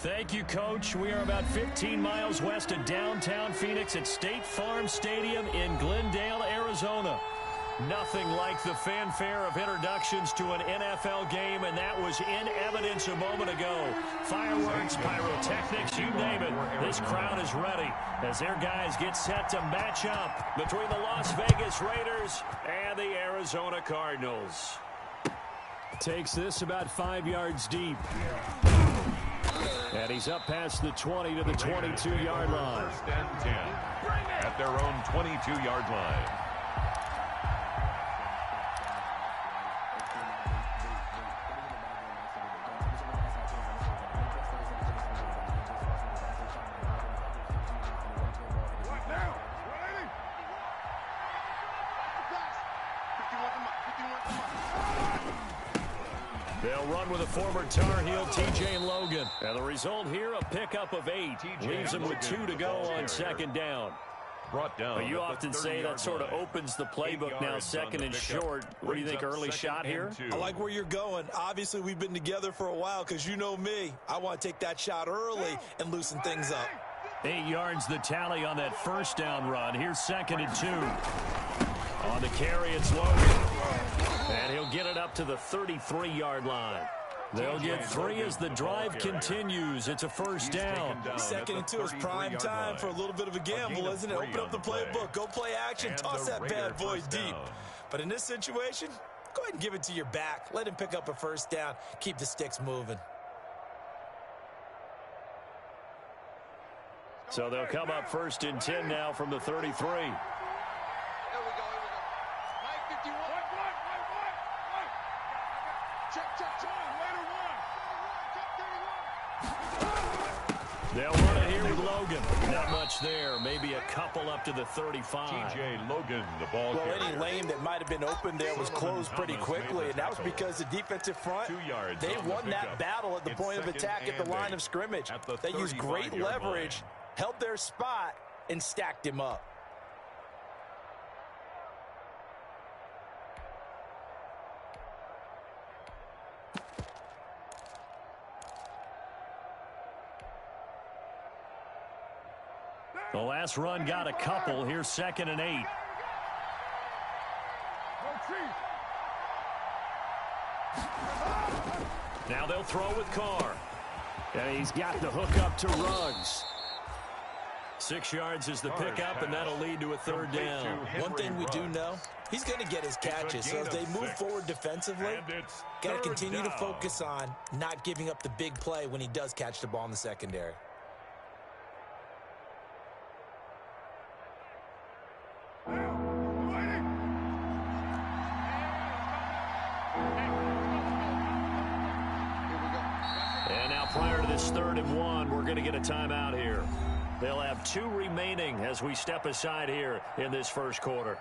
Thank you, Coach. We are about 15 miles west of downtown Phoenix at State Farm Stadium in Glendale, Arizona. Nothing like the fanfare of introductions to an NFL game, and that was in evidence a moment ago. Fireworks, pyrotechnics, you name it. This crowd is ready as their guys get set to match up between the Las Vegas Raiders and the Arizona Cardinals. Takes this about 5 yards deep. And he's up past the 20 to the 22-yard line. First and 10 at their own 22-yard line. They'll run with a former Tar Heel, TJ Logan. And the result here, a pickup of 8. Leaves him with 2 to go on second down. Brought down. But you often say that sort of opens the playbook now, second and short. What do you think, early shot here? I like where you're going. Obviously, we've been together for a while because you know me. I want to take that shot early and loosen things up. 8 yards the tally on that first down run. Here's second and 2. On the carry, it's Logan. And he'll get it up to the 33-yard line. They'll get 3 as the drive continues. It's a first down. Second and 2 is prime time for a little bit of a gamble, isn't it? Open up the playbook. Go play action. Toss that bad boy deep. But in this situation, go ahead and give it to your back. Let him pick up a first down. Keep the sticks moving. So they'll come up first and 10 now from the 33. They'll run it here with Logan. Not much there. Maybe a couple up to the 35. TJ Logan, the ball Well, carrier. any lane that might have been open there was closed pretty quickly, and that was because the defensive front, 2 yards they on the won that pickup. battle at the It's point of second attack at the and line 8 of scrimmage. at the They used great 35-yard leverage, line. held their spot, and stacked him up. The last run got a couple. Here's second and 8. Now they'll throw with Carr. And he's got the hook up to Ruggs. 6 yards is the pickup, and that'll lead to a third down. One thing we do know, he's going to get his catches. So as they move forward defensively, got to continue to focus on not giving up the big play when he does catch the ball in the secondary. And now prior to this 3rd and 1, we're going to get a timeout here. They'll have 2 remaining as we step aside here in this first quarter.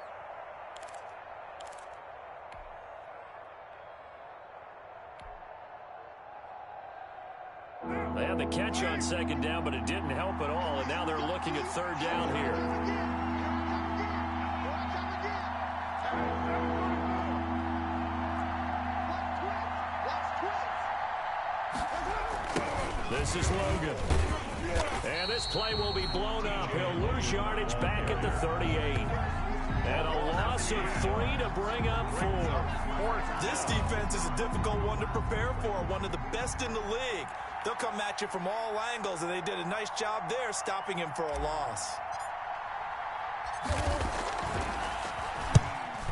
They had the catch on second down, but it didn't help at all, and now they're looking at 3rd down here. This is Logan. And this play will be blown up. He'll lose yardage back at the 38. And a loss of 3 to bring up 4. This defense is a difficult one to prepare for, one of the best in the league. They'll come at you from all angles, and they did a nice job there stopping him for a loss.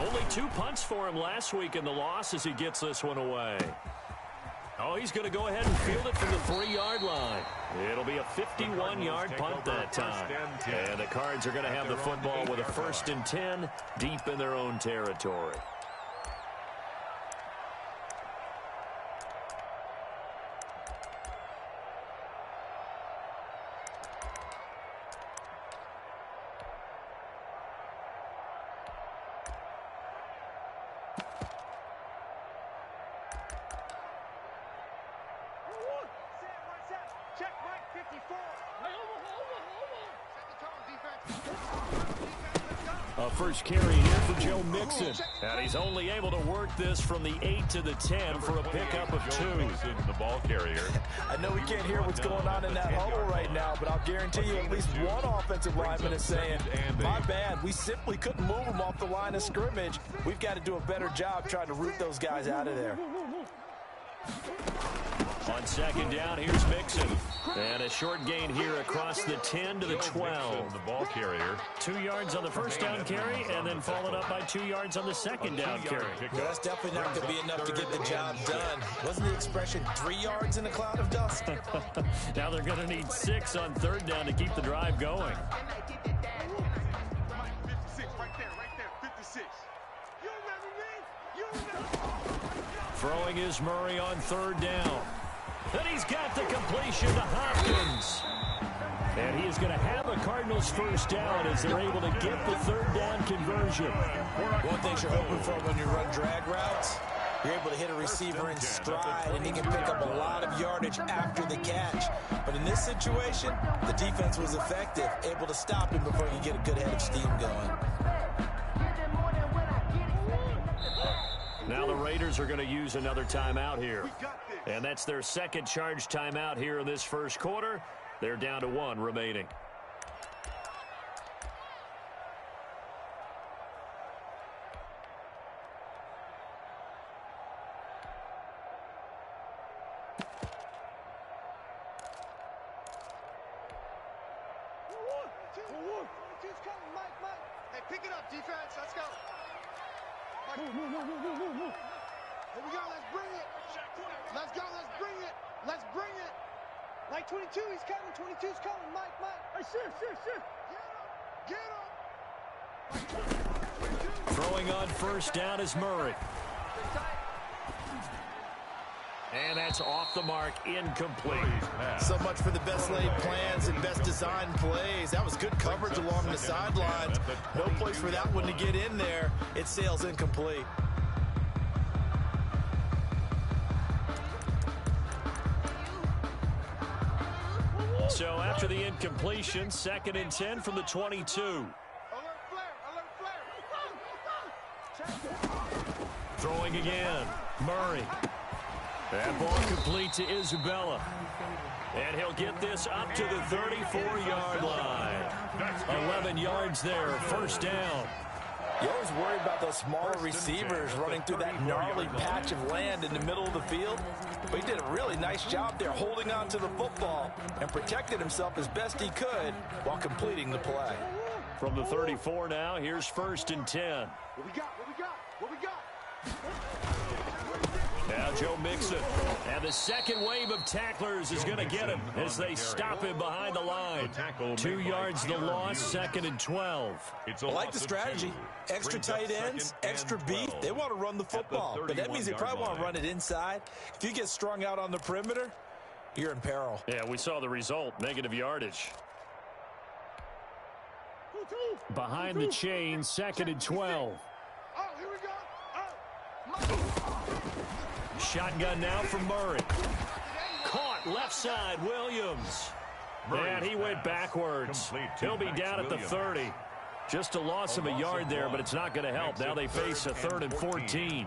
Only 2 punts for him last week in the loss as he gets this one away. Oh, he's going to go ahead and field it from the 3-yard line. It'll be a 51-yard punt that time. And the Cards are going to have the football with a 1st and 10 deep in their own territory. Check right 54. Set the tone, defense. Defense, let's go. A first carry here for Joe Mixon. And he's only able to work this from the 8 to the 10 for a pickup of 2. The ball carrier. I know we can't hear what's going on in that huddle right now, but I'll guarantee you at least one offensive lineman is saying, my bad, we simply couldn't move them off the line of scrimmage. We've got to do a better job trying to root those guys out of there. On second down, here's Mixon. And a short gain here across the 10 to the 12. The ball carrier. 2 yards on the first down carry, and then followed up by 2 yards on the second down carry. Well, that's definitely not going to be enough to get the job done. Wasn't the expression 3 yards in a cloud of dust? Now they're going to need 6 on third down to keep the drive going. 56, right there, 56. You remember me? Throwing is Murray on third down. And he's got the completion to Hopkins. And he is going to have a Cardinals first down as they're able to get the third down conversion. One thing you're hoping for when you run drag routes, you're able to hit a receiver in stride, and he can pick up a lot of yardage after the catch. But in this situation, the defense was effective, able to stop him before he could get a good head of steam going. Now the Raiders are going to use another timeout here. And that's their second charge timeout here in this first quarter. They're down to 1 remaining. Hey, pick it up, defense. Let's go. Here we go. Let's bring it. Let's go. Let's bring it. Let's bring it. Like 22, he's coming. 22's coming. Mike. Hey, shift. Get him. Throwing on first down is Murray. And that's off the mark, incomplete. So much for the best laid plans and best designed plays. That was good coverage along the sidelines. No place for that one to get in there. It sails incomplete. So after the incompletion, 2nd and 10 from the 22. Alert flare. Throwing again, Murray. That ball complete to Isabella. And he'll get this up to the 34-yard line. 11 yards there, first down. You always worry about those smaller receivers running through that gnarly patch of land in the middle of the field. But he did a really nice job there holding on to the football and protected himself as best he could while completing the play. From the 34 now, here's 1st and 10. What we got? Now Joe Mixon. And the second wave of tacklers is going to get him as they stop him behind the line. 2 yards the loss, 2nd and 12. I like the strategy. Extra tight ends, extra beef. They want to run the football. But that means they probably want to run it inside. If you get strung out on the perimeter, you're in peril. Yeah, we saw the result, negative yardage. Behind the chain, 2nd and 12. Oh, here we go. Shotgun now from Murray. Caught left side, Williams. And he went backwards. He'll be down at the 30. Just a loss of a yard there, but it's not going to help. Now they face a 3rd and 14.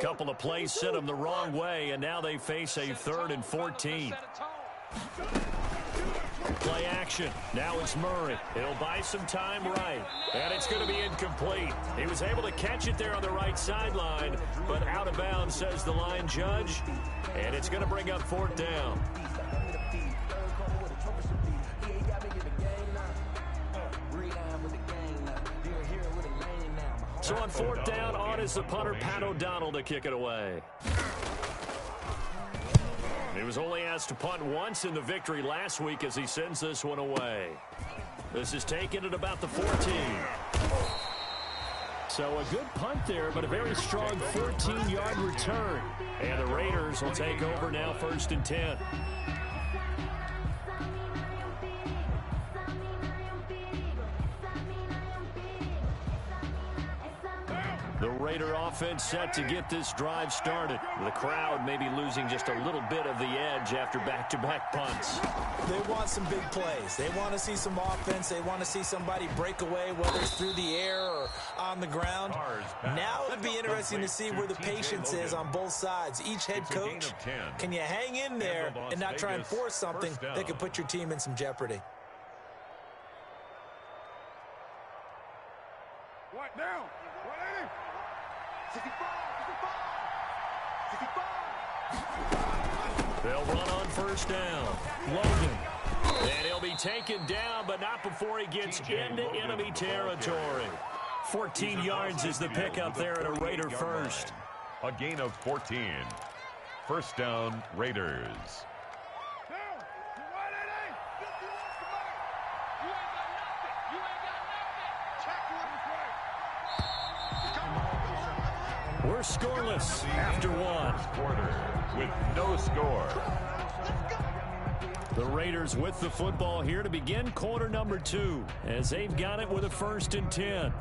Couple of plays sent them the wrong way, and now they face a 3rd and 14. Play action. Now it's Murray. He'll buy some time right. And it's going to be incomplete. He was able to catch it there on the right sideline, but out of bounds, says the line judge. And it's going to bring up 4th down. So on 4th down, on is the punter, Pat O'Donnell, to kick it away. He was only asked to punt once in the victory last week as he sends this one away. This is taken at about the 14. So a good punt there, but a very strong 14-yard return. And the Raiders will take over now, 1st and 10. Raider offense set to get this drive started. The crowd may be losing just a little bit of the edge after back-to-back punts. They want some big plays. They want to see some offense. They want to see somebody break away, whether it's through the air or on the ground. Now it'll be interesting to see where the patience is on both sides. Each head coach, can you hang in there and not try and force something that could put your team in some jeopardy? What now? 180. 65. They'll run on first down. Logan. And he'll be taken down, but not before he gets into enemy territory. 14 yards is the pickup there at a Raider first. A gain of 14. First down, Raiders. We're scoreless after one. Quarter with no score. The Raiders with the football here to begin quarter number 2 as they've got it with a 1st and 10.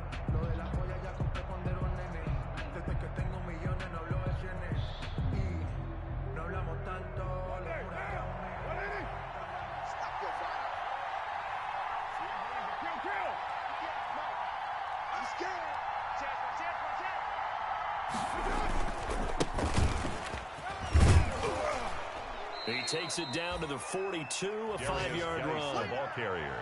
He takes it down to the 42, a 5-yard run. Ball carrier.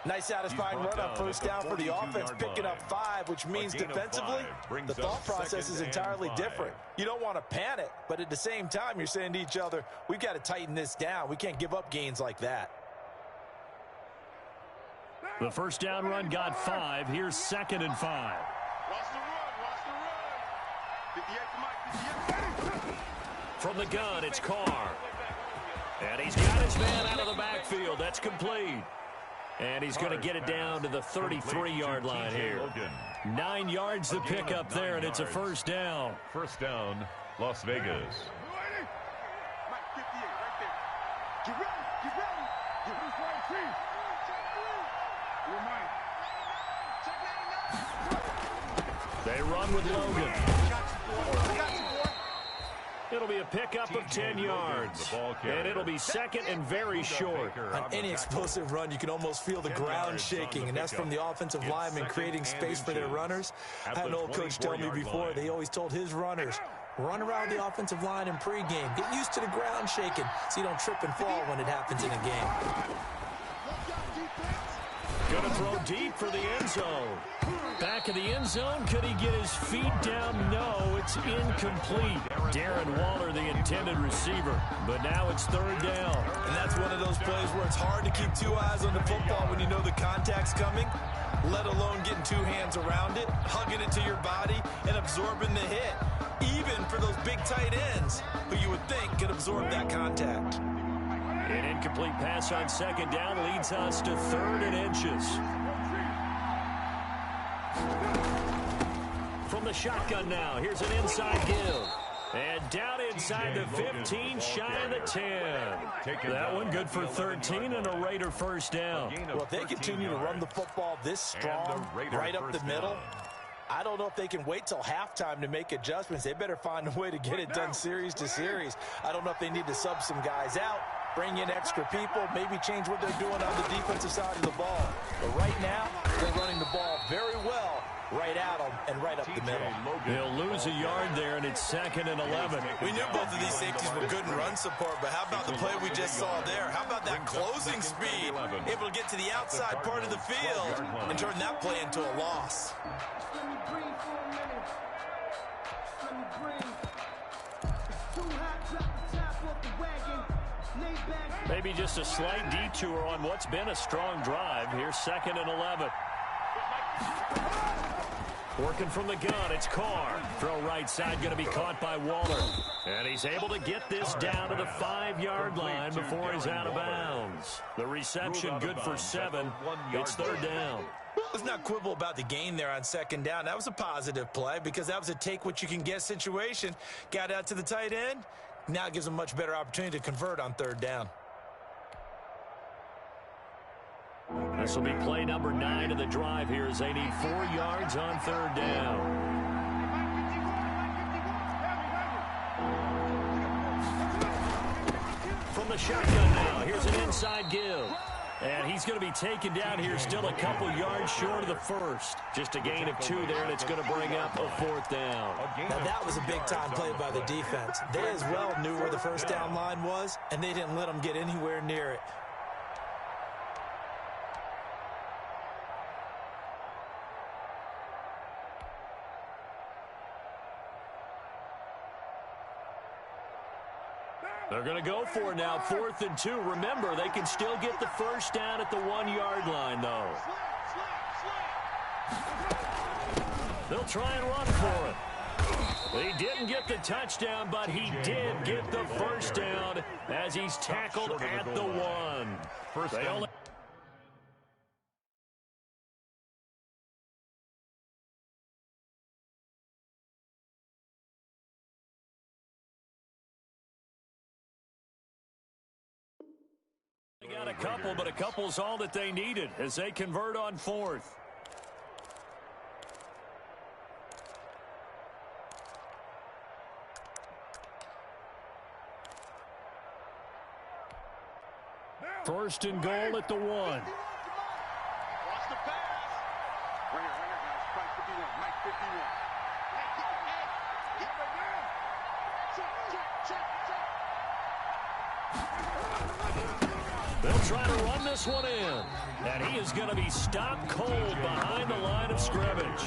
Nice satisfying run on first down for the offense, picking up 5, which means defensively, the thought process is entirely different. You don't want to panic, but at the same time, you're saying to each other, we've got to tighten this down. We can't give up gains like that. The first down run got 5. Here's 2nd and 5. Watch the run. 58 From the gun, it's Carr. And he's got his man out of the backfield. That's complete. And he's going to get it down to the 33-yard line here. 9 yards to pick up there, and it's a first down. First down, Las Vegas. Mike 58 right there. Get ready. Get ready. Get this right, team. Check 3. You're mine. Check 99. They run with Logan. I got you, boy. It'll be a pickup of 10 yards. And it'll be 2nd and very short. On any explosive run, you can almost feel the ground shaking, and that's from the offensive linemen creating space for their runners. I had an old coach tell me before, they always told his runners, run around the offensive line in pregame. Get used to the ground shaking so you don't trip and fall when it happens in a game. Going to throw deep for the end zone. Back of the end zone. Could he get his feet down? No, it's incomplete. Darren Waller, the intended receiver. But now it's 3rd down. And that's one of those plays where it's hard to keep 2 eyes on the football when you know the contact's coming, let alone getting 2 hands around it, hugging it to your body, and absorbing the hit. Even for those big tight ends who you would think could absorb that contact. An incomplete pass on 2nd down leads us to 3rd and inches. From the shotgun now, here's an inside give. And down inside the 15, shy of the 10. That one good for 13 and a Raider first down. Well, if they continue to run the football this strong, right up the middle, I don't know if they can wait till halftime to make adjustments. They better find a way to get it done series to series. I don't know if they need to sub some guys out, bring in extra people, maybe change what they're doing on the defensive side of the ball. But right now, they're running the ball very well right at them and right up the middle. He'll lose a yard there, and it's 2nd and 11. We knew both of these safeties were good in run support, but how about the play we just saw there? How about that closing speed? Able to get to the outside part of the field and turn that play into a loss. Let me breathe for a minute. Let me breathe. It's too hot, drop the top off the wagon. Lay back. Maybe just a slight detour on what's been a strong drive. Here's 2nd and 11. Working from the gun, it's Carr. Throw right side, going to be caught by Waller. And he's able to get this down to the 5-yard line before he's out of bounds. The reception good for 7. It's 3rd down. Let's not quibble about the gain there on 2nd down. That was a positive play because that was a take-what-you-can-get situation. Got out to the tight end. Now it gives them a much better opportunity to convert on 3rd down. This will be play number 9 of the drive here as they need 4 yards on 3rd down. the shotgun now. Here's an inside give. And he's going to be taken down here, still a couple yards short of the first. Just a gain of 2 there, and it's going to bring up a 4th down. Now, that was a big-time play by the defense. They as well knew where the first down line was, and they didn't let them get anywhere near it. They're going to go for it now, 4th and 2. Remember, they can still get the first down at the 1-yard line, though. They'll try and run for it. He didn't get the touchdown, but he did get the first down as he's tackled at the 1. First down. They got a couple, but a couple's all that they needed as they convert on 4th. First and goal at the 1. Watch the pass. Right here, guys. Spike 51. Mike 51. Hey, get the man. Check. They'll try to run this one in. And he is going to be stopped cold behind the line of scrimmage.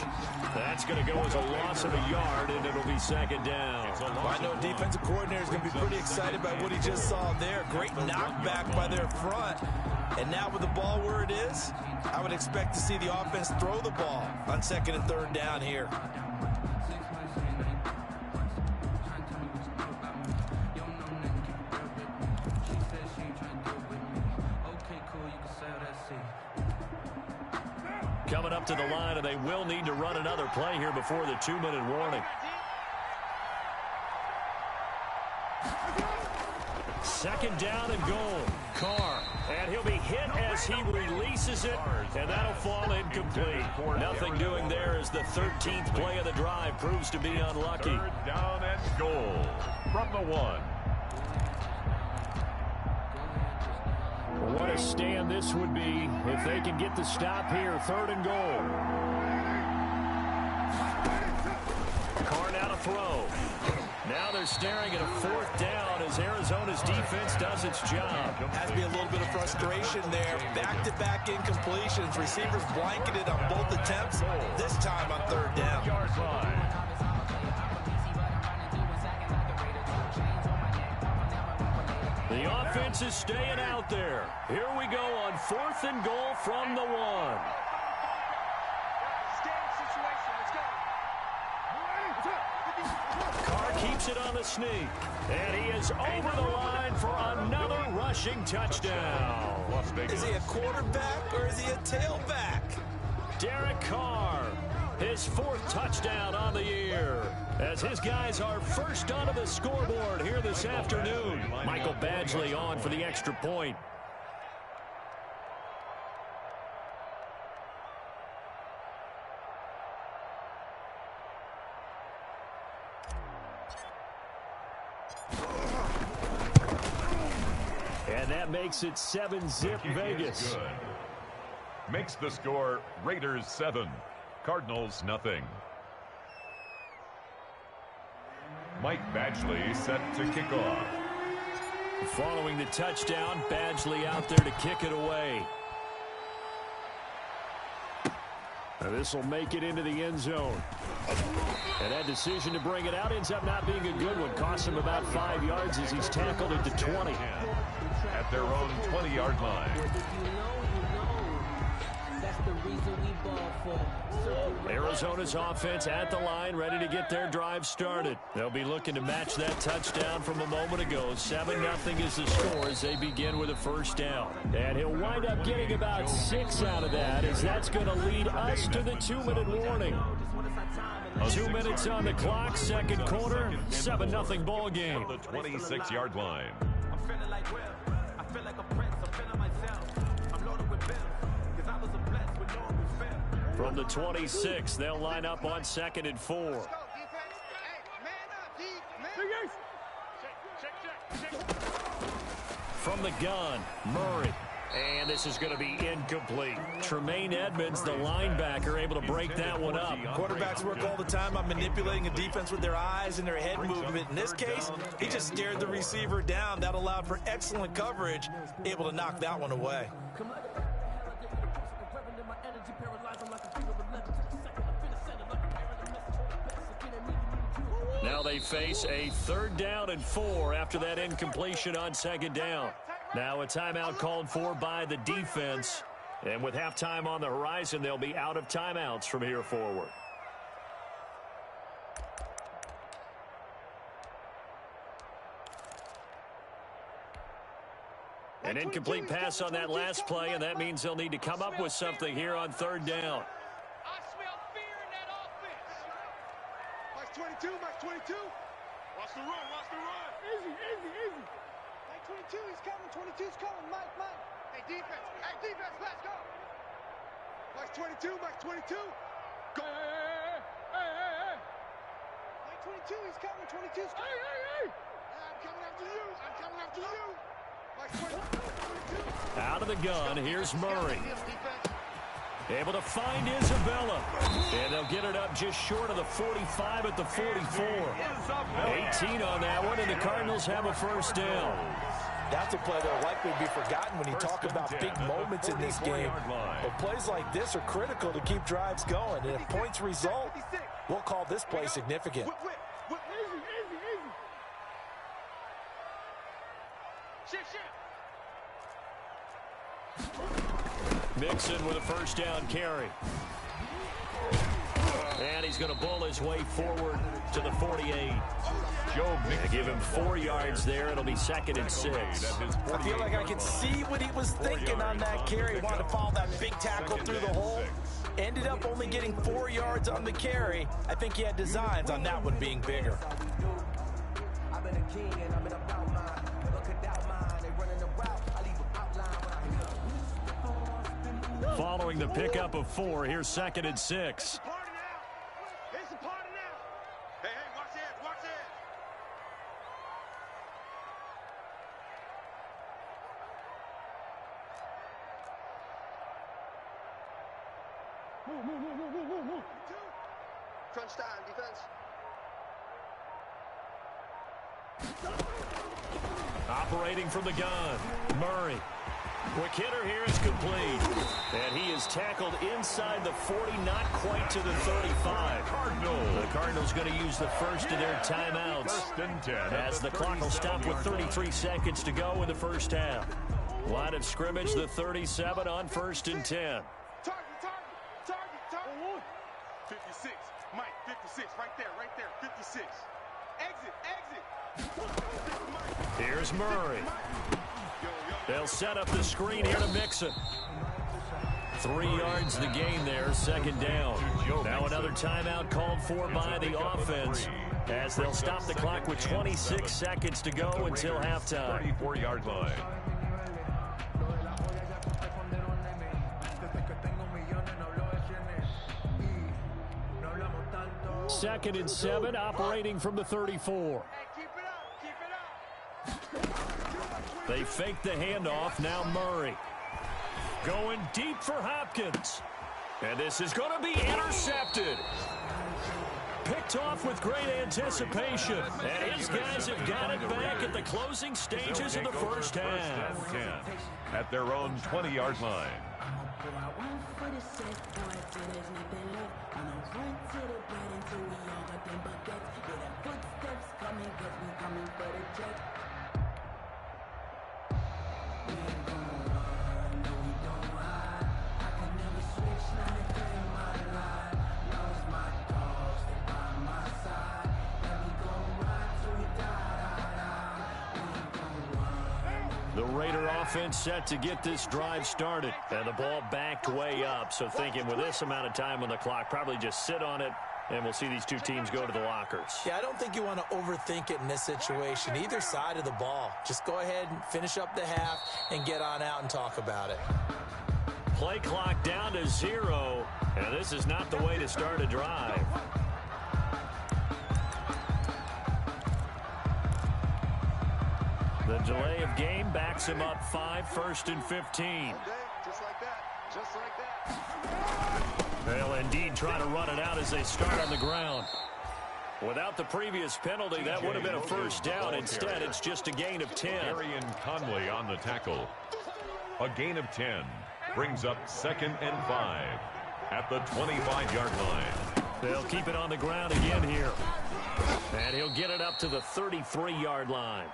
That's going to go as a loss of a yard, and it'll be 2nd down. I know defensive coordinator is going to be pretty excited by what he just saw there. Great knockback by their front. And now with the ball where it is, I would expect to see the offense throw the ball on 2nd and 3rd down here. Coming up to the line, and they will need to run another play here before the 2-minute warning. 2nd down and goal. Carr. And he'll be hit as he releases it, and that'll fall incomplete. Nothing doing there as the 13th play of the drive proves to be unlucky. 3rd down and goal from the 1. What a stand this would be if they can get the stop here. 3rd and goal. Carr now to throw. Now they're staring at a 4th down as Arizona's defense does its job. Has to be a little bit of frustration there. Back-to-back incompletions. Receivers blanketed on both attempts, this time on 3rd down. Yard line. The offense is staying out there. Here we go on 4th and goal from the 1. Carr keeps it on the sneak. And he is over the line for another rushing touchdown. Is he a quarterback or is he a tailback? Derek Carr, his 4th touchdown on the year, as his guys are first onto the scoreboard here this afternoon. Michael Badgley on for the extra point. And that makes it 7-zip Vegas. Good. Makes the score Raiders 7, Cardinals nothing. Mike Badgley set to kick off. Following the touchdown, Badgley out there to kick it away. This will make it into the end zone. And that decision to bring it out ends up not being a good one. Costs him about 5 yards as he's tackled at the 20. At their own 20-yard line. Arizona's offense at the line, ready to get their drive started. They'll be looking to match that touchdown from a moment ago. 7-0 is the score as they begin with a first down. And he'll wind up getting about 6 out of that, as that's going to lead us to the 2-minute warning. 2 minutes on the clock, 2nd quarter, 7-0 ball game. From the 26-yard line. From the 26, they'll line up on 2nd and 4. from the gun. Murray. And this is going to be incomplete. Tremaine Edmonds, the linebacker, able to break that one up. Quarterbacks work all the time on manipulating a defense with their eyes and their head movement. In this case, he just stared the receiver down. That allowed for excellent coverage, able to knock that one away. Now they face a 3rd down and 4 after that incompletion on 2nd down. Now a timeout called for by the defense. And with halftime on the horizon, they'll be out of timeouts from here forward. An incomplete pass on that last play, and that means they'll need to come up with something here on 3rd down. I smell fear in that offense. Mike 22, Mike 22. Watch the run, watch the run. Easy, easy, easy. Mike 22, he's coming, 22's coming. Mike. Hey, defense, let's go. Mike 22, Mike 22. Go. Hey. Mike 22, he's coming, 22's coming. Hey. I'm coming after you. Mike 22. Out of the gun, here's Murray. Able to find Isabella. And they'll get it up just short of the 45 at the 44. 18 on that one, and the Cardinals have a 1st down. That's a play that will likely be forgotten when you talk about big moments in this game. But plays like this are critical to keep drives going. And if points result, we'll call this play significant. Mixon with a 1st down carry. And he's going to bull his way forward to the 48. They give him 4 yards there. It'll be 2nd and 6. I feel like I can see what he was thinking on that carry. He wanted to follow that big tackle through the hole. Ended up only getting 4 yards on the carry. I think he had designs on that one being bigger. Following the pickup of 4, here's 2nd and 6. Move. Crunch time, defense. Operating from the gun, Murray. Quick hitter here is complete. And he is tackled inside the 40, not quite to the 35. The Cardinals going to use the first of their timeouts as the clock will stop with 33 seconds to go in the 1st half. Line of scrimmage, the 37 on 1st and 10. Target. 56, Mike, 56, right there, 56. Exit. Here's Murray. They'll set up the screen here to Mixon. 3 yards the gain there, 2nd down. Now another timeout called for by the offense as they'll stop the clock with 26 seconds to go until halftime. 34-yard line. 2nd and 7, operating from the 34. They fake the handoff. Now Murray going deep for Hopkins. And this is going to be intercepted. Picked off with great anticipation. And his guys have got it back at the closing stages of the 1st half. At their own 20-yard line. The Raider offense set to get this drive started. And the ball backed way up. So thinking with this amount of time on the clock, probably just sit on it, and we'll see these two teams go to the lockers. Yeah, I don't think you want to overthink it in this situation. Either side of the ball. Just go ahead and finish up the half and get on out and talk about it. Play clock down to 0. And this is not the way to start a drive. The delay of game backs him up 5, 1st and 15. Just like that. Just like that. They'll indeed try to run it out as they start on the ground. Without the previous penalty, that would have been a first down. Instead, it's just a gain of 10. Arian Conley on the tackle. A gain of 10 brings up 2nd and 5 at the 25-yard line. They'll keep it on the ground again here. And he'll get it up to the 33-yard line.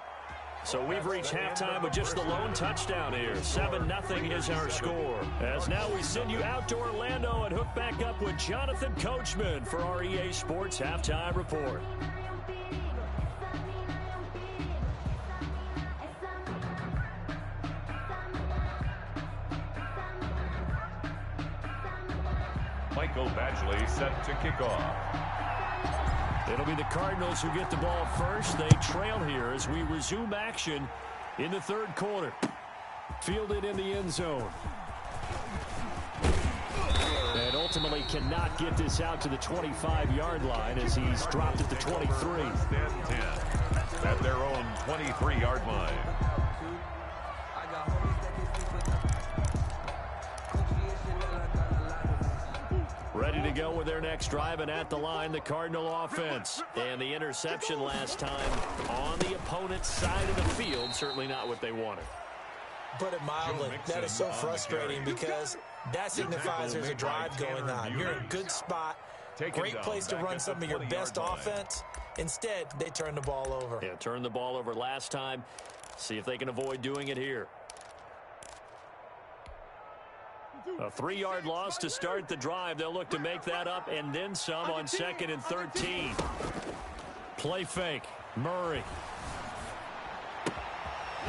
So we've reached halftime with just the lone touchdown here. 7-0 is our score. As now we send you out to Orlando and hook back up with Jonathan Coachman for our EA Sports Halftime Report. Michael Badgley set to kick off. It'll be the Cardinals who get the ball first. They trail here as we resume action in the 3rd quarter. Fielded in the end zone. And ultimately cannot get this out to the 25-yard line as he's dropped at the 23. 1st and 10 at their own 23-yard line. Ready to go with their next drive, and at the line, the Cardinal offense. And the interception last time on the opponent's side of the field, certainly not what they wanted. Put it mildly, that is so frustrating because that signifies there's a drive going on. You're in a good spot, great place to run some of your best offense. Instead, they turn the ball over. Yeah, turned the ball over last time. See if they can avoid doing it here. A 3-yard loss to start the drive. They'll look to make that up and then some on 2nd and 13. Play fake. Murray.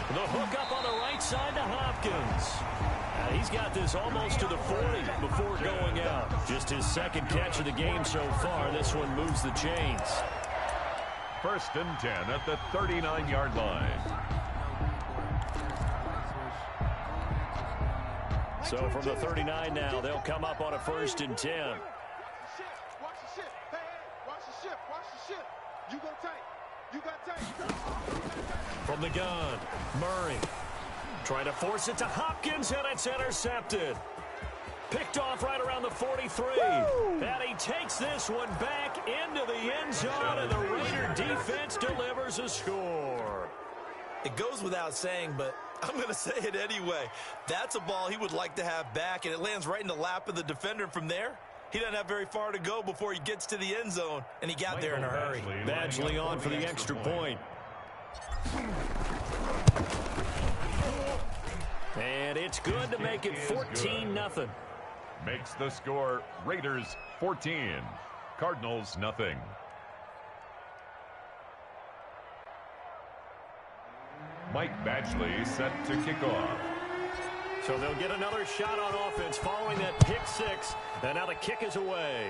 The hook up on the right side to Hopkins. He's got this almost to the 40 before going out. Just his 2nd catch of the game so far. This one moves the chains. 1st and 10 at the 39-yard line. So from the 39 now, they'll come up on a 1st and 10. Watch the ship. Hey, watch the ship. Watch the ship. You go tight. You got tight. From the gun, Murray trying to force it to Hopkins, and it's intercepted. Picked off right around the 43. And he takes this one back into the end zone, and the Raider defense delivers a score. It goes without saying, but I'm going to say it anyway. That's a ball he would like to have back, and it lands right in the lap of the defender. From there, he doesn't have very far to go before he gets to the end zone, and he got there in a hurry. Badgley on for the extra point. And it's good to make it 14-0. Makes the score Raiders 14, Cardinals nothing. Mike Badgley set to kick off. So they'll get another shot on offense following that pick 6. And now the kick is away.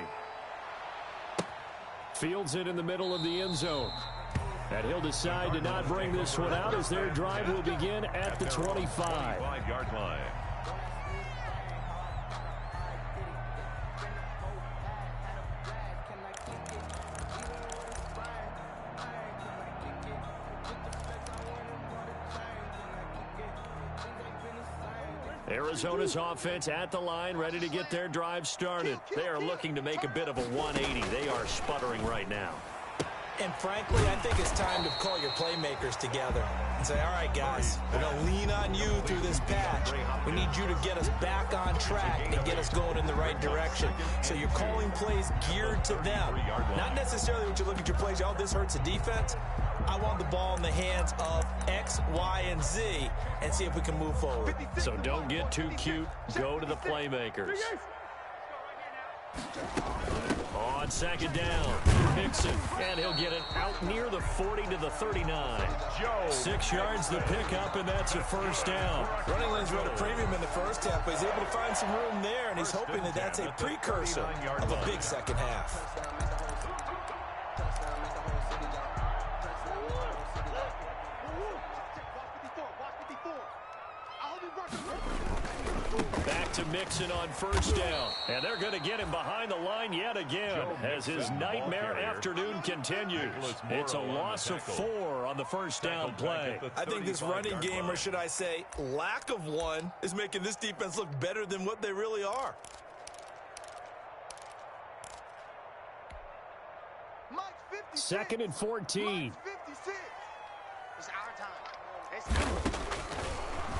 Fields it in the middle of the end zone. And he'll decide to not bring this one out as their drive will begin at the 25-yard line. Arizona's offense at the line, ready to get their drive started. They are looking to make a bit of a 180. They are sputtering right now. And frankly, I think it's time to call your playmakers together and say, all right, guys, we're going to lean on you through this patch. We need you to get us back on track and get us going in the right direction. So you're calling plays geared to them. Not necessarily when you look at your plays, oh, this hurts the defense. I want the ball in the hands of X, Y, and Z and see if we can move forward. So don't get too cute. Go to the playmakers. On 2nd down, Mixon, and he'll get it out near the 40 to the 39. 6 yards the pickup, and that's a first down. Running lanes run a premium in the first half, but he's able to find some room there, and he's hoping that that's a precursor of a big second half. Back back to Mixon on first down. And they're going to get him behind the line yet again as his nightmare afternoon continues. It's a loss of 4 on the first down play. I think this running game, or should I say lack of one, is making this defense look better than what they really are. Second and 14. It's our time. It's our time.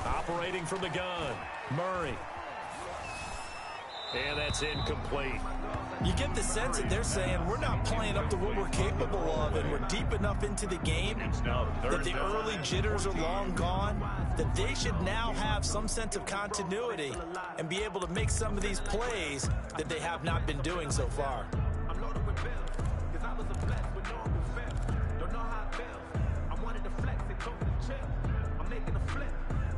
Operating from the gun, Murray. And that's incomplete. You get the sense that they're saying we're not playing up to what we're capable of, and we're deep enough into the game that the early jitters are long gone, that they should now have some sense of continuity and be able to make some of these plays that they have not been doing so far. I'm loaded with bills, cause I was a blessed with no feel. Don't know how it feels. I wanted to flex and go to the chill. I'm making a flip.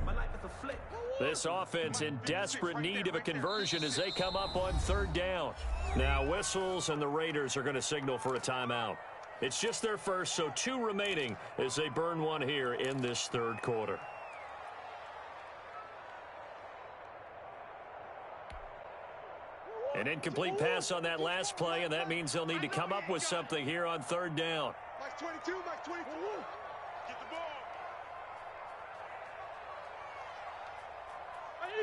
My life is a flip. This offense in desperate need of a conversion as they come up on third down. Now whistles and the Raiders are going to signal for a timeout. It's just their first, so 2 remaining as they burn one here in this third quarter. An incomplete pass on that last play, and that means they'll need to come up with something here on third down. Mike 22, Mike 22. Get the ball.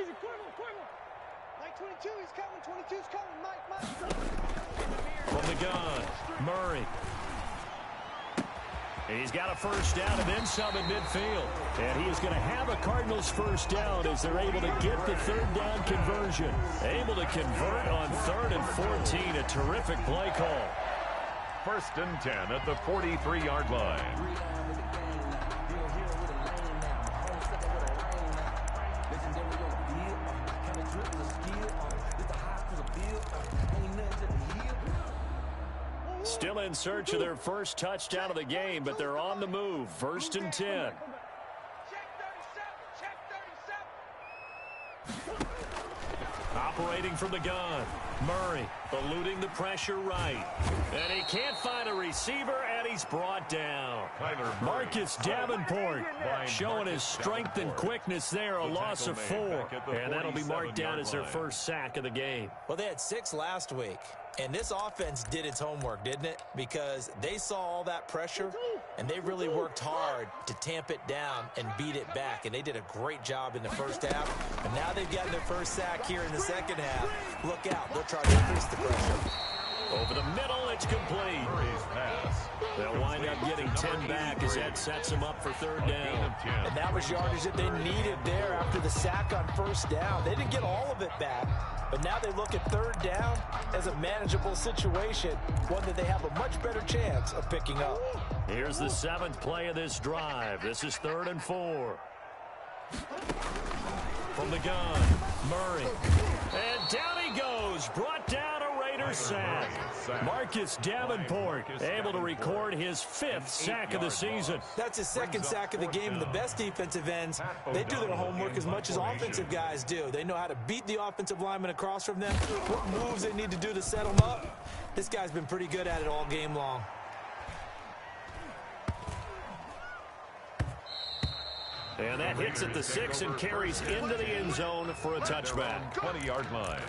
Easy, quick. Mike 22, he's coming. 22's coming. Mike. From the gun, Murray. And he's got a first down and then some in midfield. And he is going to have a Cardinals first down as they're able to get the third down conversion. Able to convert on 3rd and 14. A terrific play call. 1st and 10 at the 43-yard line. Still in search of their first touchdown of the game, but they're on the move. 1st and 10. Check 37. Operating from the gun, Murray eluding the pressure right. And he can't find a receiver, and he's brought down. Marcus Davenport showing his strength and quickness there, a loss of 4. And that'll be marked down as their first sack of the game. Well, they had 6 last week. And this offense did its homework, didn't it? Because they saw all that pressure, and they really worked hard to tamp it down and beat it back. And they did a great job in the first half. And now they've gotten their first sack here in the second half. Look out. They'll try to increase the pressure. Over the middle, it's complete. They'll wind up getting 10 back as that sets them up for third down. And that was yardage that they needed there after the sack on first down. They didn't get all of it back, but now they look at third down as a manageable situation, one that they have a much better chance of picking up. Here's the 7th play of this drive. This is 3rd and 4. From the gun, Murray. And down he goes, brought down a Raiders sack. Marcus Davenport able to record his 5th sack of the season. That's his 2nd sack of the game. And the best defensive ends, they do their homework as much as offensive guys do. They know how to beat the offensive lineman across from them, what moves they need to do to set them up. This guy's been pretty good at it all game long. And that hits at the 6 and carries into the end zone for a touchback. 20-yard line.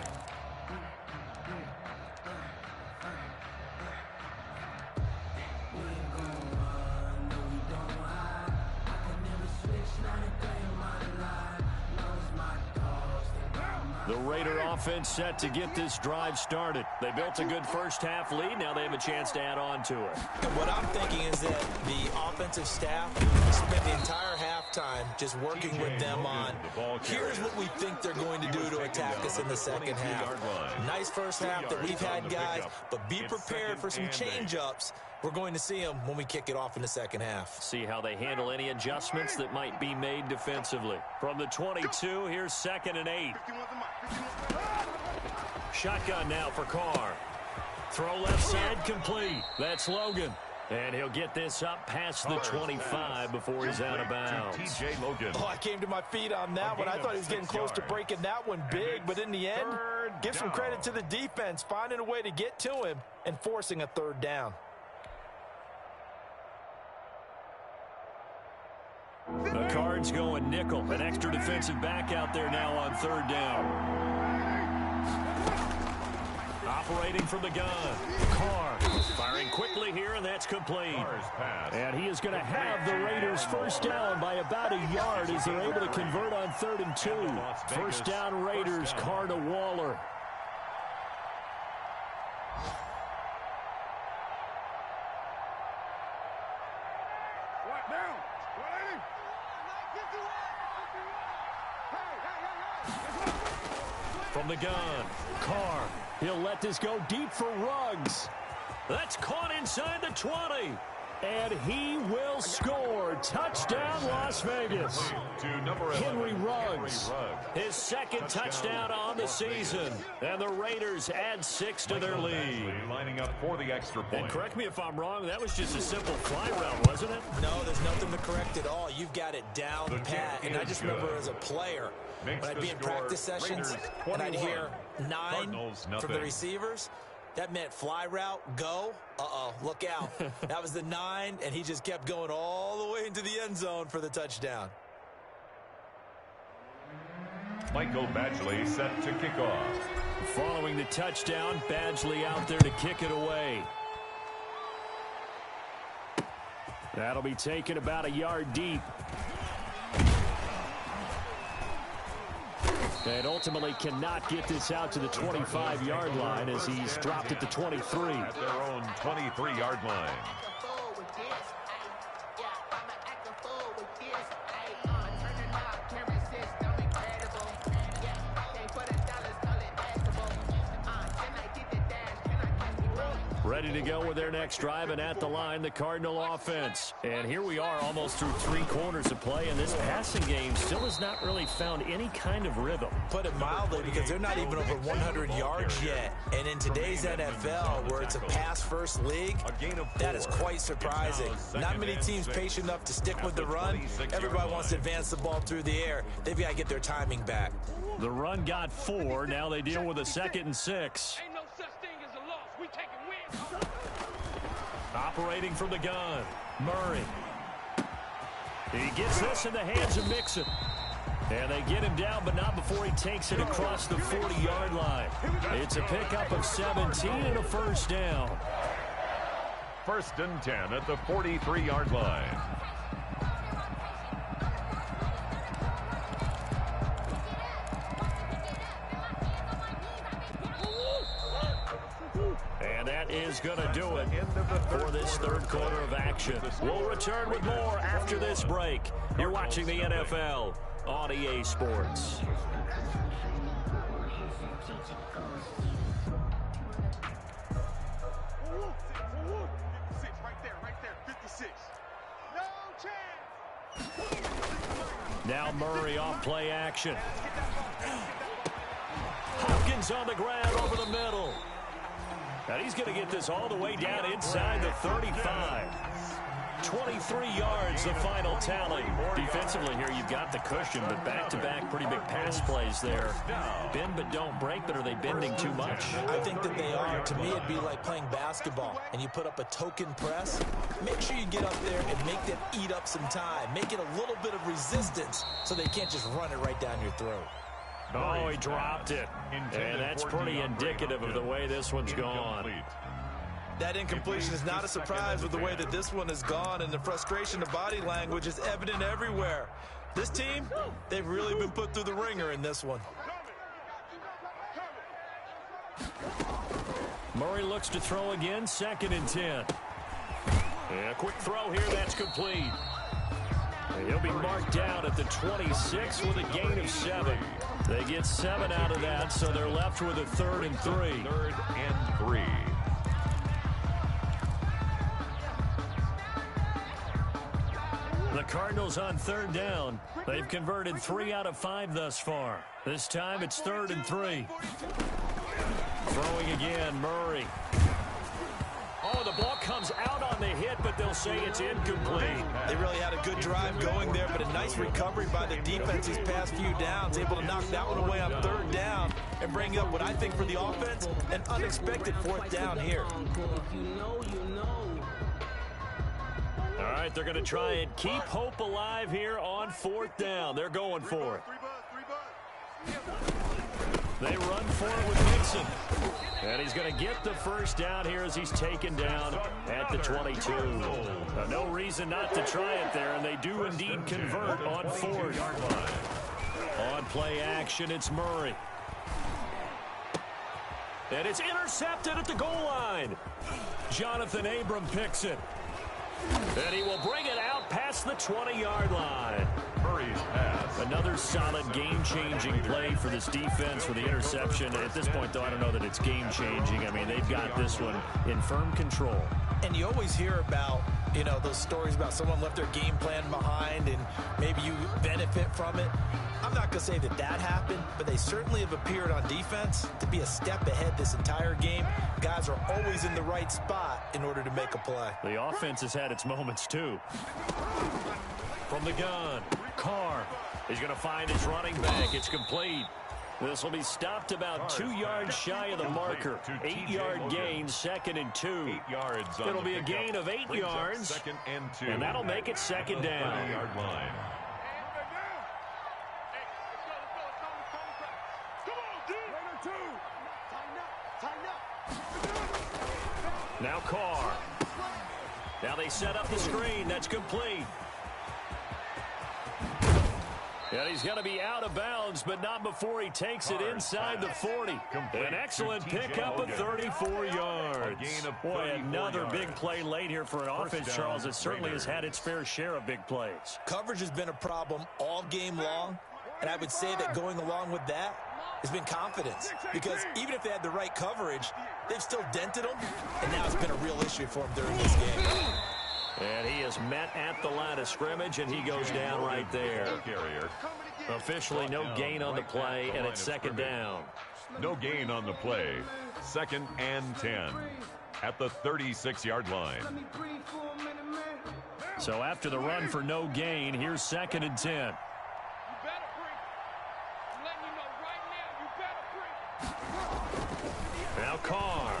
The Raider offense set to get this drive started. They built a good first half lead. Now they have a chance to add on to it. What I'm thinking is that the offensive staff spent the entire halftime just working with them on, here's what we think they're going to do to attack us in the second half. Nice first half that we've had, guys, but be prepared for some change-ups. We're going to see them when we kick it off in the second half. See how they handle any adjustments that might be made defensively. From the 22, here's 2nd and 8. Shotgun now for Carr. Throw left side complete. That's Logan. And he'll get this up past the 25 before he's out of bounds. TJ Logan. Oh, I came to my feet on that one. I thought he was getting close to breaking that one big, but in the end, give some credit to the defense, finding a way to get to him and forcing a third down. The Cards going nickel. An extra defensive back out there now on third down. Operating from the gun, Carr firing quickly here, and that's complete. And he is going to have the Raiders first down by about a yard as they're able to convert on 3rd and 2. First down Raiders, Carr to Waller. From the gun, Carr. He'll let this go deep for Ruggs. That's caught inside the 20. And he will score. Touchdown, Las Vegas. Henry Ruggs, his second touchdown on the season. And the Raiders add 6 to their lead. Lining up for the extra point. And correct me if I'm wrong, that was just a simple fly route, wasn't it? No, there's nothing to correct at all. You've got it down pat. And I just remember as a player, when I'd be in practice sessions and I'd hear 9 from the receivers, that meant fly route, go. Look out. That was the 9, and he just kept going all the way into the end zone for the touchdown. Michael Badgley set to kick off. Following the touchdown, Badgley out there to kick it away. That'll be taken about a yard deep. And ultimately cannot get this out to the 25-yard line as he's dropped at the 23. At their own 23-yard line. Ready to go with their next drive, and at the line, the Cardinal offense. And here we are almost through 3 quarters of play, and this passing game still has not really found any kind of rhythm. Put it mildly, because they're not even over 100 yards yet. And in today's NFL, where it's a pass-first league, that is quite surprising. Not many teams patient enough to stick with the run. Everybody wants to advance the ball through the air. They've got to get their timing back. The run got 4. Now they deal with a 2nd and 6. Ain't no such thing as a loss. We taking wins. Operating from the gun, Murray. He gets this in the hands of Mixon. And they get him down, but not before he takes it across the 40-yard line. It's a pickup of 17 and a first down. 1st and 10 at the 43-yard line. And that is going to do it for this 3rd quarter of action. We'll return with more after this break. You're watching the NFL on EA Sports. Now Murray off play action. Hopkins on the ground over the middle. And he's going to get this all the way down inside the 35. 23 yards, the final tally. Defensively here, you've got the cushion, but back-to-back pretty big pass plays there. Bend but don't break, but are they bending too much? I think that they are. To me, it'd be like playing basketball, and you put up a token press. Make sure you get up there and make them eat up some time. Make it a little bit of resistance so they can't just run it right down your throat. Oh, he dropped it. And that's pretty indicative of the way this one's gone. That incompletion is not a surprise with the way that this one has gone, and the frustration of body language is evident everywhere. This team, they've really been put through the ringer in this one. Murray looks to throw again, 2nd and 10. And a quick throw here, that's complete. And he'll be marked down at the 26 with a gain of 7. They get 7 out of that, so they're left with a 3rd and 3. 3rd and 3. The Cardinals on 3rd down. They've converted 3 out of 5 thus far. This time it's 3rd and 3. Throwing again, Murray. Oh, the ball comes out on the hit, but they'll say it's incomplete. They really had a good drive going there, but a nice recovery by the defense these past few downs, able to knock that one away on 3rd down and bring up what I think for the offense, an unexpected 4th down here. All right, they're going to try and keep hope alive here on 4th down. They're going for it. They run for it with Mixon. And he's going to get the first down here as he's taken down at the 22. No reason not to try it there, and they do indeed convert on fourth. On play action, it's Murray. And it's intercepted at the goal line. Jonathan Abram picks it. And he will bring it out past the 20-yard line. Murray's pass. Another solid game-changing play for this defense for the interception. At this point, though, I don't know that it's game-changing. I mean, they've got this one in firm control. And you always hear about, you know, those stories about someone left their game plan behind and maybe you benefit from it. I'm not going to say that that happened, but they certainly have appeared on defense to be a step ahead this entire game. Guys are always in the right spot in order to make a play. The offense has had its moments, too. From the gun, Carr is going to find his running back. It's complete. This will be stopped about 2 yards shy of the marker. 8-yard gain, 2nd and 2. 8 yards. It'll be a gain of 8 yards. 2nd and 2. And that'll make it 2nd down. 30-yard line. Now Carr. Now they set up the screen. That's complete. And he's going to be out of bounds, but not before he takes it inside the 40. An excellent pickup of 34 yards. Boy, another big play late here for an offense, Charles, that certainly has had its fair share of big plays. Coverage has been a problem all game long, and I would say that going along with that has been confidence. Because even if they had the right coverage, they've still dented them, and now it's been a real issue for them during this game. And he is met at the line of scrimmage, and he goes down right there. Officially no gain on the play, and it's 2nd down. No gain on the play. 2nd and 10 at the 36-yard line. So after the run for no gain, here's 2nd and 10. Now Carr.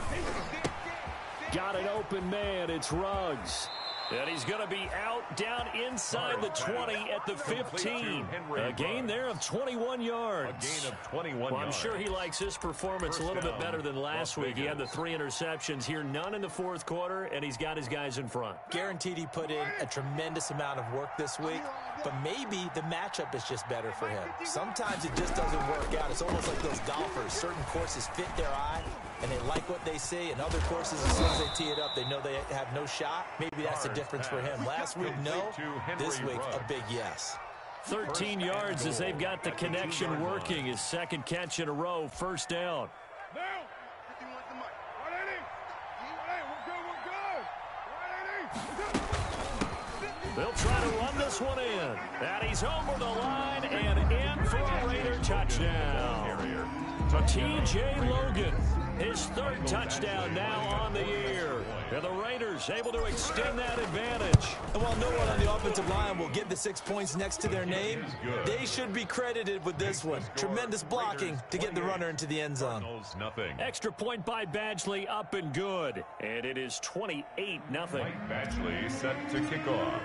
Got an open man. It's Ruggs. And he's going to be out down inside the 20 at the 15. A gain there of 21 yards. A gain of 21 yards. Well, I'm sure he likes his performance a little bit better than last week. He had the 3 interceptions here, none in the 4th quarter, and he's got his guys in front. Guaranteed he put in a tremendous amount of work this week, but maybe the matchup is just better for him. Sometimes it just doesn't work out. It's almost like those golfers. Certain courses fit their eye, and they like what they see, and other courses, as soon as they tee it up, they know they have no shot. Maybe that's the difference for him. Last week, no. This week, a big yes. 13 yards as they've got the connection working. His 2nd catch in a row, 1st down. They'll try to run this one in. And he's over the line and in for a Raider touchdown. T.J. Logan, his 3rd touchdown now on the year. And the Raiders able to extend that advantage. And while no one on the offensive line will get the 6 points next to their name, they should be credited with this one. Tremendous blocking to get the runner into the end zone. Extra point by Badgley, up and good. And it is 28-0. Badgley set to kick off.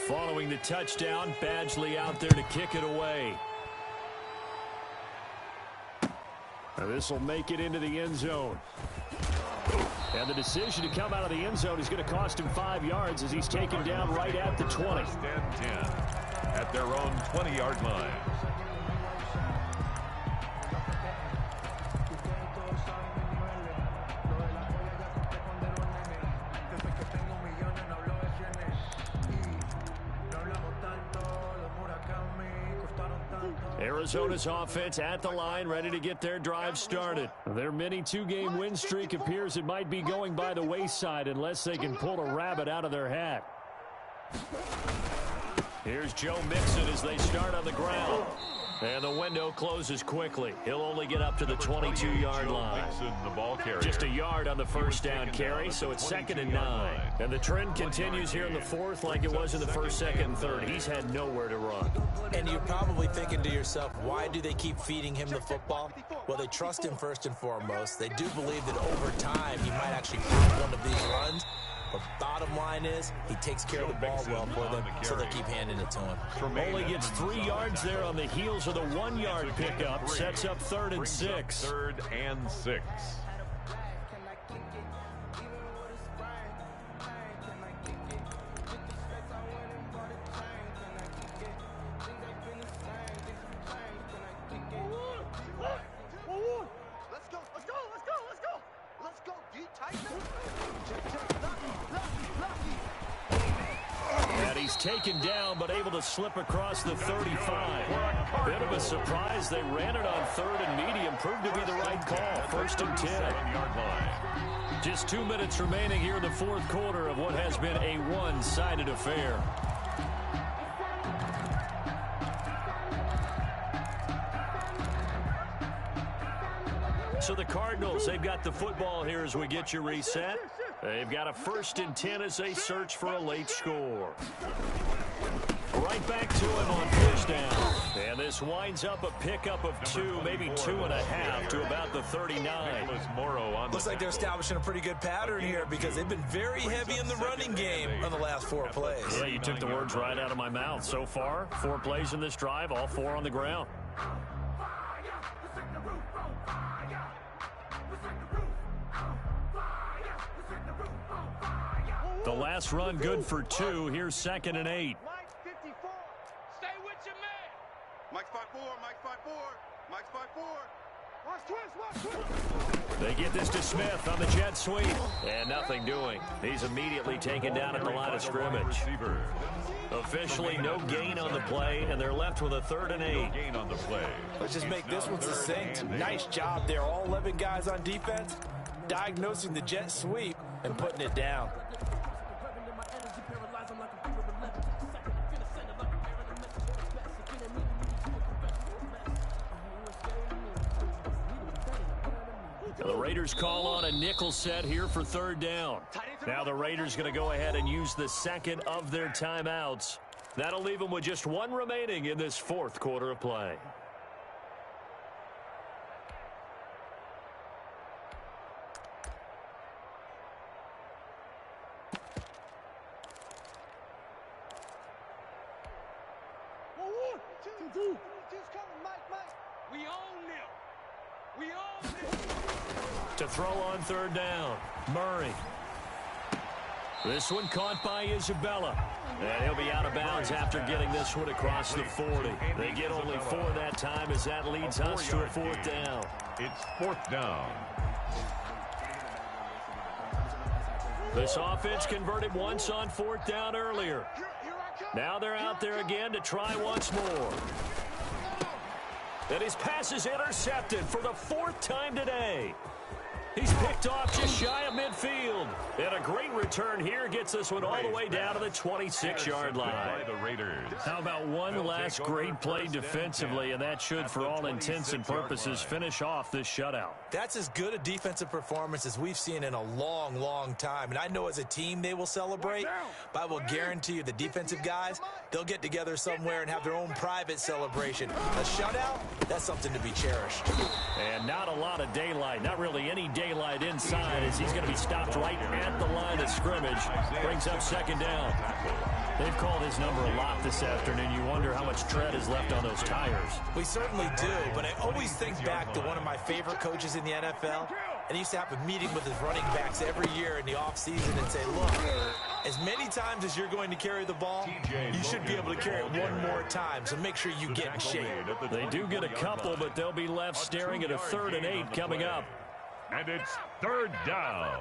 Following the touchdown, Badgley out there to kick it away. Now this will make it into the end zone. And the decision to come out of the end zone is going to cost him 5 yards as he's taken down right at the 20. 1st and 10 at their own 20-yard line. Arizona's offense at the line, ready to get their drive started. Their mini 2-game win streak appears it might be going by the wayside unless they can pull a rabbit out of their hat. Here's Joe Mixon as they start on the ground. And the window closes quickly. He'll only get up to the 22-yard line. Just a yard on the 1st down carry, so it's 2nd and 9. And the trend continues here in the 4th like it was in the 1st, 2nd, and 3rd. He's had nowhere to run. And you're probably thinking to yourself, why do they keep feeding him the football? Well, they trust him first and foremost. They do believe that over time he might actually pop one of these runs. But bottom line is, he takes care of the ball well for them, so they keep handing it to him. Only gets 3 yards there on the heels of the 1-yard pickup. Sets up 3rd and 6. 3rd and 6. Taken down, but able to slip across the 35. Bit of a surprise. They ran it on 3rd and medium. Proved to be the right call. 1st and 10. 7-yard line. Just 2 minutes remaining here in the 4th quarter of what has been a one-sided affair. So the Cardinals, they've got the football here as we get you reset. They've got a 1st and 10 as they search for a late score. Right back to him on 1st down. And this winds up a pickup of 2, maybe 2.5 to about the 39. Looks like they're establishing a pretty good pattern here because they've been very heavy in the running game on the last 4 plays. Yeah, you took the words right out of my mouth. So far, 4 plays in this drive, all 4 on the ground. The last run good for 2. Here's 2nd and 8. Mike 54. Stay with your man. Mike's 5'4", Mike's 5'4", Mike's 5'4". Watch twist. They get this to Smith on the jet sweep. And nothing doing. He's immediately taken down at the line of scrimmage. Officially no gain on the play, and they're left with a 3rd and 8. Gain on the play. Let's just make this one succinct. Nice job there. All 11 guys on defense diagnosing the jet sweep and putting it down. The Raiders call on a nickel set here for 3rd down. Now the Raiders going to go ahead and use the 2nd of their timeouts. That'll leave them with just 1 remaining in this 4th quarter of play. To throw on 3rd down, Murray. This one caught by Isabella. And he'll be out of bounds after getting this one across the 40. They get only 4 that time as that leads us to a 4th down. It's 4th down. This offense converted once on 4th down earlier. Now they're out there again to try once more. And his pass is intercepted for the 4th time today. He's picked off just shy of midfield. And a great return here gets this one all the way down to the 26-yard line. How about one last great play defensively, and that should, for all intents and purposes, finish off this shutout. That's as good a defensive performance as we've seen in a long, long time. And I know as a team they will celebrate, but I will guarantee you the defensive guys, they'll get together somewhere and have their own private celebration. A shutout, that's something to be cherished. And not a lot of daylight, not really any daylight inside, as he's going to be stopped right at the line of scrimmage. Brings up 2nd down. They've called his number a lot this afternoon. You wonder how much tread is left on those tires. We certainly do, but I always think back to one of my favorite coaches in the NFL, and he used to have a meeting with his running backs every year in the offseason and say, look, as many times as you're going to carry the ball, you should be able to carry it one more time, so make sure you get in shape. They do get a couple, but they'll be left staring at a 3rd and 8 coming up. And it's 3rd down.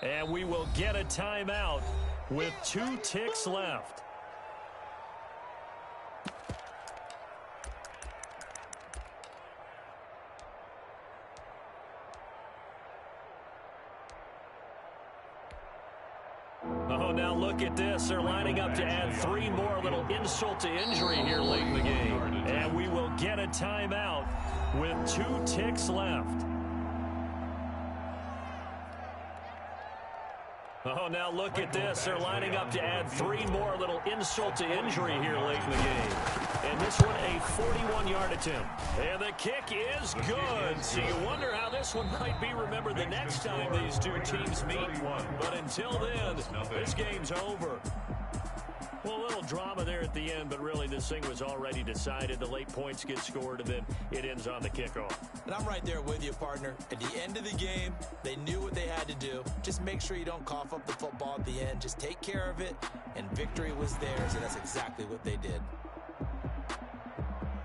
And we will get a timeout with 2 ticks left. Oh, now look at this. They're lining up to add 3 more. A little insult to injury here late in the game. And we will get a timeout with 2 ticks left. Oh, now look at this. They're lining up to add 3 more. A little insult to injury here late in the game. And this one a 41-yard attempt. And the kick is good. So you wonder how this one might be remembered the next time these two teams meet. But until then, this game's over. Well, a little drama there at the end, but really this thing was already decided. The late points get scored, and then it ends on the kickoff. And I'm right there with you, partner. At the end of the game, they knew what they had to do. Just make sure you don't cough up the football at the end. Just take care of it, and victory was theirs, and that's exactly what they did.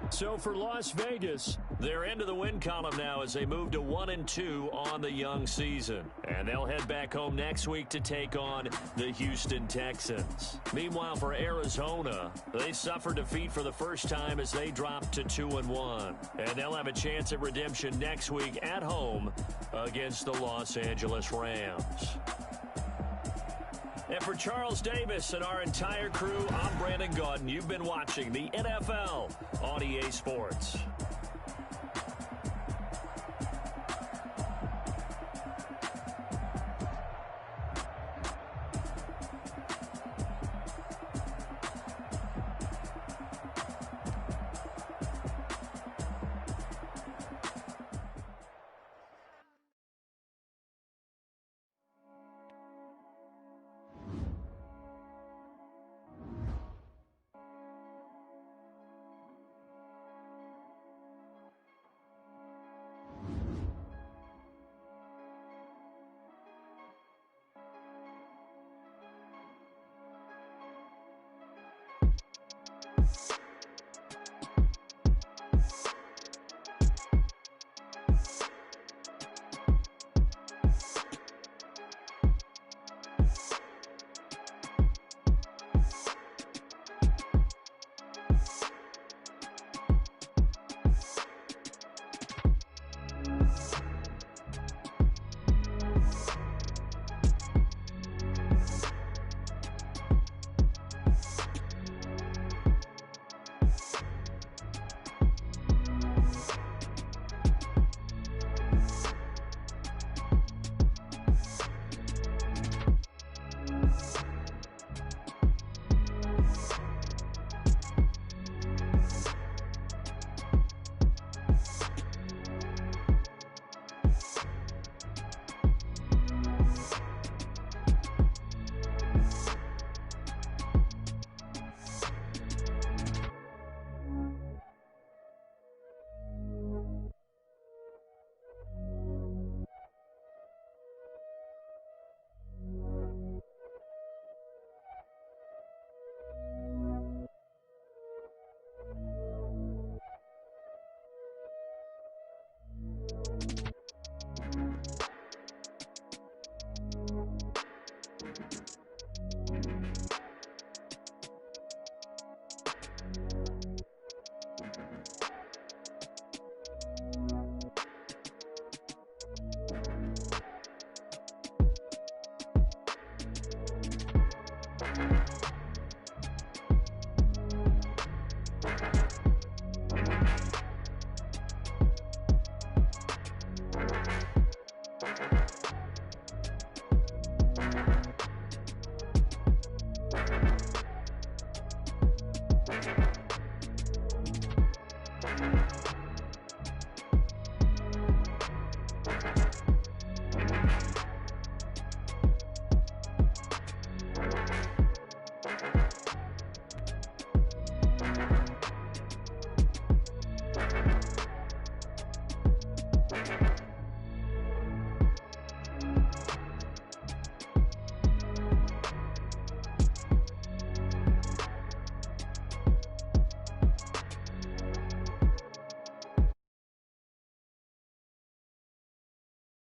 So for Las Vegas, they're into the win column now as they move to 1-2 on the young season. And they'll head back home next week to take on the Houston Texans. Meanwhile, for Arizona, they suffered defeat for the first time as they dropped to 2-1. And they'll have a chance at redemption next week at home against the Los Angeles Rams. And for Charles Davis and our entire crew, I'm Brandon Gaudin. You've been watching the NFL on EA Sports.